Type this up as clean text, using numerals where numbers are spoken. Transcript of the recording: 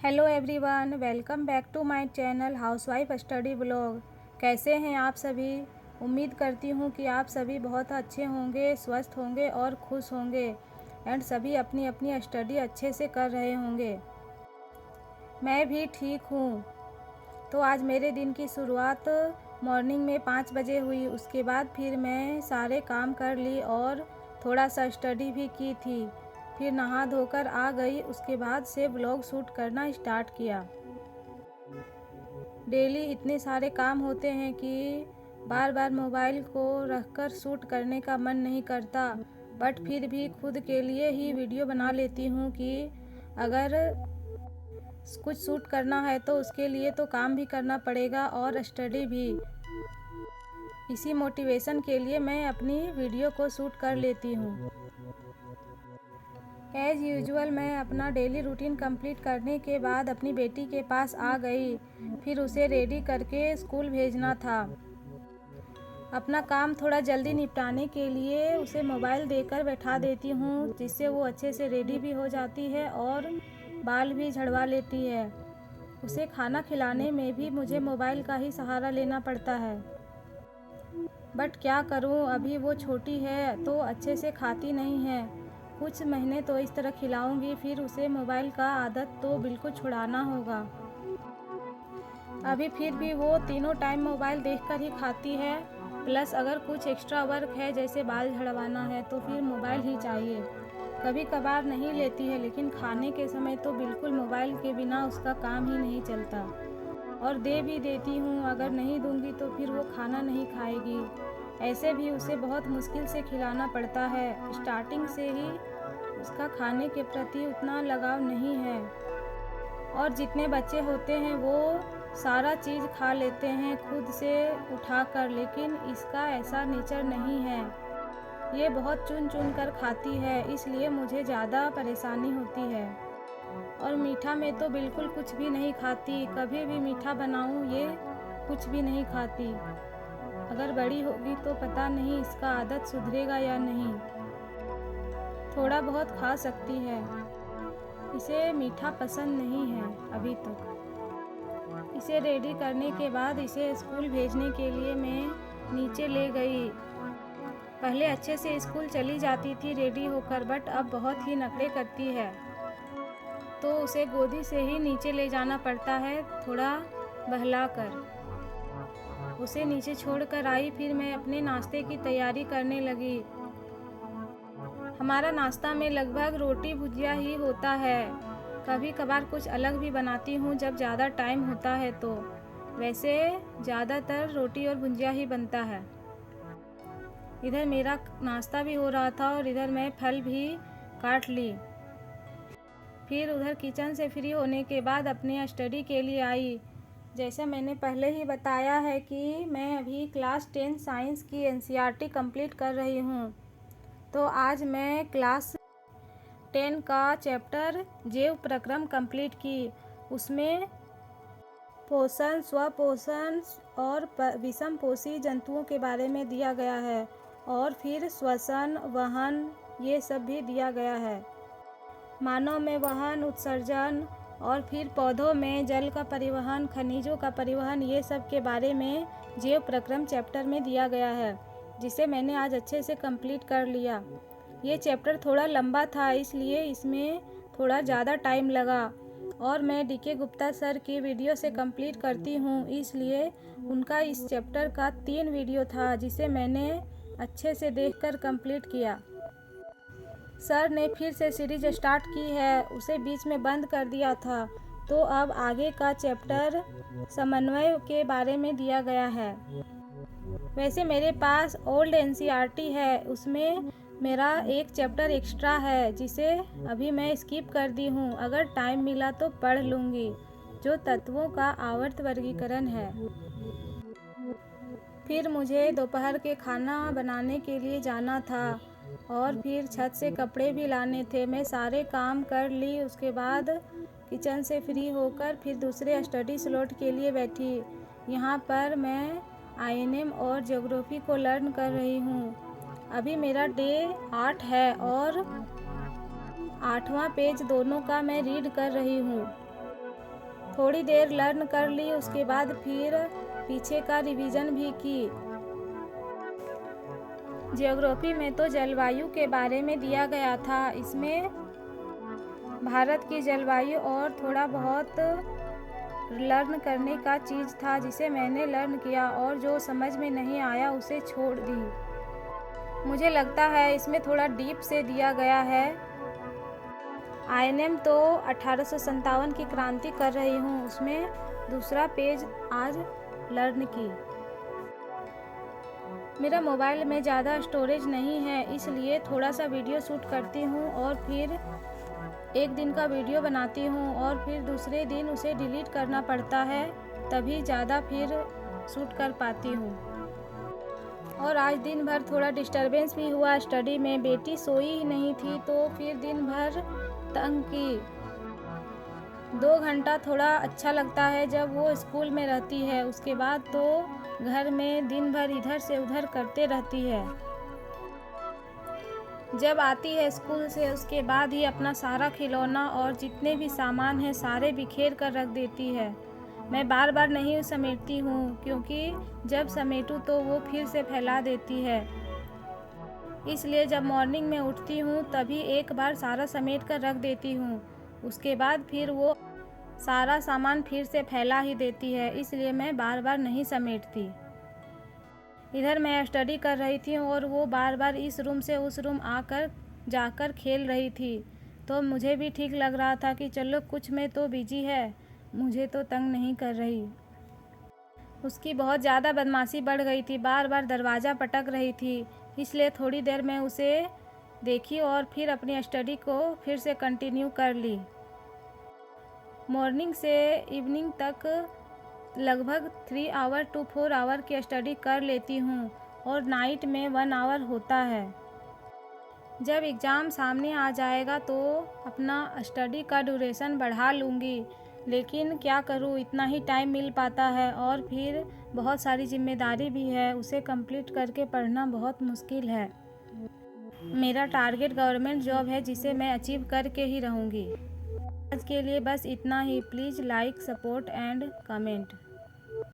Hello everyone, welcome back to my channel housewife study blog. कैसे हैं आप सभी? उम्मीद करती हूँ कि आप सभी बहुत अच्छे होंगे, स्वस्थ होंगे और खुश होंगे एंड सभी अपनी अपनी स्टडी अच्छे से कर रहे होंगे। मैं भी ठीक हूँ। तो आज मेरे दिन की शुरुआत मॉर्निंग में 5 बजे हुई। उसके बाद फिर मैं सारे काम कर ली और थोड़ा सा स्टडी भी की थी। फिर नहा धोकर आ गई। उसके बाद से व्लॉग शूट करना स्टार्ट किया। डेली इतने सारे काम होते हैं कि बार बार मोबाइल को रखकर शूट करने का मन नहीं करता, बट फिर भी खुद के लिए ही वीडियो बना लेती हूँ कि अगर कुछ शूट करना है तो उसके लिए तो काम भी करना पड़ेगा और स्टडी भी। इसी मोटिवेशन के लिए मैं अपनी वीडियो को शूट कर लेती हूँ। एज़ यूजुअल मैं अपना डेली रूटीन कंप्लीट करने के बाद अपनी बेटी के पास आ गई। फिर उसे रेडी करके स्कूल भेजना था। अपना काम थोड़ा जल्दी निपटाने के लिए उसे मोबाइल देकर बैठा देती हूँ, जिससे वो अच्छे से रेडी भी हो जाती है और बाल भी झड़वा लेती है। उसे खाना खिलाने में भी मुझे मोबाइल का ही सहारा लेना पड़ता है, बट क्या करूँ, अभी वो छोटी है तो अच्छे से खाती नहीं है। कुछ महीने तो इस तरह खिलाऊंगी, फिर उसे मोबाइल का आदत तो बिल्कुल छुड़ाना होगा। अभी फिर भी वो तीनों टाइम मोबाइल देखकर ही खाती है, प्लस अगर कुछ एक्स्ट्रा वर्क है जैसे बाल झड़वाना है तो फिर मोबाइल ही चाहिए। कभी कभार नहीं लेती है, लेकिन खाने के समय तो बिल्कुल मोबाइल के बिना उसका काम ही नहीं चलता। और दे भी देती हूँ, अगर नहीं दूंगी तो फिर वो खाना नहीं खाएगी। ऐसे भी उसे बहुत मुश्किल से खिलाना पड़ता है। स्टार्टिंग से ही उसका खाने के प्रति उतना लगाव नहीं है। और जितने बच्चे होते हैं वो सारा चीज़ खा लेते हैं खुद से उठाकर, लेकिन इसका ऐसा नेचर नहीं है। ये बहुत चुन चुन कर खाती है, इसलिए मुझे ज़्यादा परेशानी होती है। और मीठा में तो बिल्कुल कुछ भी नहीं खाती। कभी भी मीठा बनाऊं ये कुछ भी नहीं खाती। अगर बड़ी होगी तो पता नहीं इसका आदत सुधरेगा या नहीं। थोड़ा बहुत खा सकती है, इसे मीठा पसंद नहीं है अभी तक। इसे रेडी करने के बाद इसे स्कूल भेजने के लिए मैं नीचे ले गई। पहले अच्छे से स्कूल चली जाती थी रेडी होकर, बट अब बहुत ही नखरे करती है, तो उसे गोदी से ही नीचे ले जाना पड़ता है, थोड़ा बहलाकर। उसे नीचे छोड़कर आई, फिर मैं अपने नाश्ते की तैयारी करने लगी। हमारा नाश्ता में लगभग रोटी भुजिया ही होता है। कभी कभार कुछ अलग भी बनाती हूँ जब ज़्यादा टाइम होता है तो। वैसे ज़्यादातर रोटी और भुजिया ही बनता है। इधर मेरा नाश्ता भी हो रहा था और इधर मैं फल भी काट ली। फिर उधर किचन से फ्री होने के बाद अपने स्टडी के लिए आई। जैसा मैंने पहले ही बताया है कि मैं अभी क्लास 10 साइंस की एनसीईआरटी कंप्लीट कर रही हूँ। तो आज मैं क्लास 10 का चैप्टर जैव प्रक्रम कंप्लीट की। उसमें पोषण, स्वपोषण और विषमपोषी जंतुओं के बारे में दिया गया है, और फिर श्वसन, वहन, ये सब भी दिया गया है। मानव में वहन, उत्सर्जन, और फिर पौधों में जल का परिवहन, खनिजों का परिवहन, ये सब के बारे में जैव प्रक्रम चैप्टर में दिया गया है, जिसे मैंने आज अच्छे से कंप्लीट कर लिया। ये चैप्टर थोड़ा लंबा था, इसलिए इसमें थोड़ा ज़्यादा टाइम लगा, और मैं डीके गुप्ता सर की वीडियो से कंप्लीट करती हूँ, इसलिए उनका इस चैप्टर का 3 वीडियो था, जिसे मैंने अच्छे से देखकर कंप्लीट किया। सर ने फिर से सीरीज स्टार्ट की है, उसे बीच में बंद कर दिया था, तो अब आगे का चैप्टर समन्वय के बारे में दिया गया है। वैसे मेरे पास ओल्ड एनसीईआरटी है, उसमें मेरा एक चैप्टर एक्स्ट्रा है, जिसे अभी मैं स्किप कर दी हूँ। अगर टाइम मिला तो पढ़ लूँगी, जो तत्वों का आवर्त वर्गीकरण है। फिर मुझे दोपहर के खाना बनाने के लिए जाना था, और फिर छत से कपड़े भी लाने थे। मैं सारे काम कर ली। उसके बाद किचन से फ्री होकर फिर दूसरे स्टडी स्लॉट के लिए बैठी। यहाँ पर मैं आईएनएम और ज्योग्राफी को लर्न कर रही हूँ। अभी मेरा डे 8 है और 8वां पेज दोनों का मैं रीड कर रही हूँ। थोड़ी देर लर्न कर ली, उसके बाद फिर पीछे का रिवीजन भी की। ज्योग्राफी में तो जलवायु के बारे में दिया गया था, इसमें भारत की जलवायु और थोड़ा बहुत लर्न करने का चीज़ था जिसे मैंने लर्न किया और जो समझ में नहीं आया उसे छोड़ दी। मुझे लगता है इसमें थोड़ा डीप से दिया गया है। INM तो 1857 की क्रांति कर रही हूँ, उसमें दूसरा पेज आज लर्न की। मेरा मोबाइल में ज़्यादा स्टोरेज नहीं है, इसलिए थोड़ा सा वीडियो शूट करती हूँ और फिर एक दिन का वीडियो बनाती हूँ और फिर दूसरे दिन उसे डिलीट करना पड़ता है, तभी ज़्यादा फिर शूट कर पाती हूँ। और आज दिन भर थोड़ा डिस्टरबेंस भी हुआ स्टडी में, बेटी सोई ही नहीं थी तो फिर दिन भर तंग की। 2 घंटा थोड़ा अच्छा लगता है जब वो स्कूल में रहती है, उसके बाद तो घर में दिन भर इधर से उधर करते रहती है। जब आती है स्कूल से उसके बाद ही अपना सारा खिलौना और जितने भी सामान हैं सारे बिखेर कर रख देती है। मैं बार बार नहीं समेटती हूँ क्योंकि जब समेटूँ तो वो फिर से फैला देती है, इसलिए जब मॉर्निंग में उठती हूँ तभी एक बार सारा समेट कर रख देती हूँ, उसके बाद फिर वो सारा सामान फिर से फैला ही देती है, इसलिए मैं बार बार नहीं समेटती। इधर मैं स्टडी कर रही थी और वो बार बार इस रूम से उस रूम आकर जाकर खेल रही थी, तो मुझे भी ठीक लग रहा था कि चलो कुछ में तो बिजी है, मुझे तो तंग नहीं कर रही। उसकी बहुत ज़्यादा बदमाशी बढ़ गई थी, बार बार दरवाज़ा पटक रही थी, इसलिए थोड़ी देर में उसे देखी और फिर अपनी स्टडी को फिर से कंटिन्यू कर ली। मॉर्निंग से इवनिंग तक लगभग 3 आवर टू 4 आवर की स्टडी कर लेती हूँ और नाइट में 1 आवर होता है। जब एग्ज़ाम सामने आ जाएगा तो अपना स्टडी का ड्यूरेशन बढ़ा लूँगी, लेकिन क्या करूँ, इतना ही टाइम मिल पाता है और फिर बहुत सारी जिम्मेदारी भी है, उसे कंप्लीट करके पढ़ना बहुत मुश्किल है। मेरा टारगेट गवर्नमेंट जॉब है जिसे मैं अचीव करके ही रहूँगी। आज के लिए बस इतना ही। Please like, support and comment.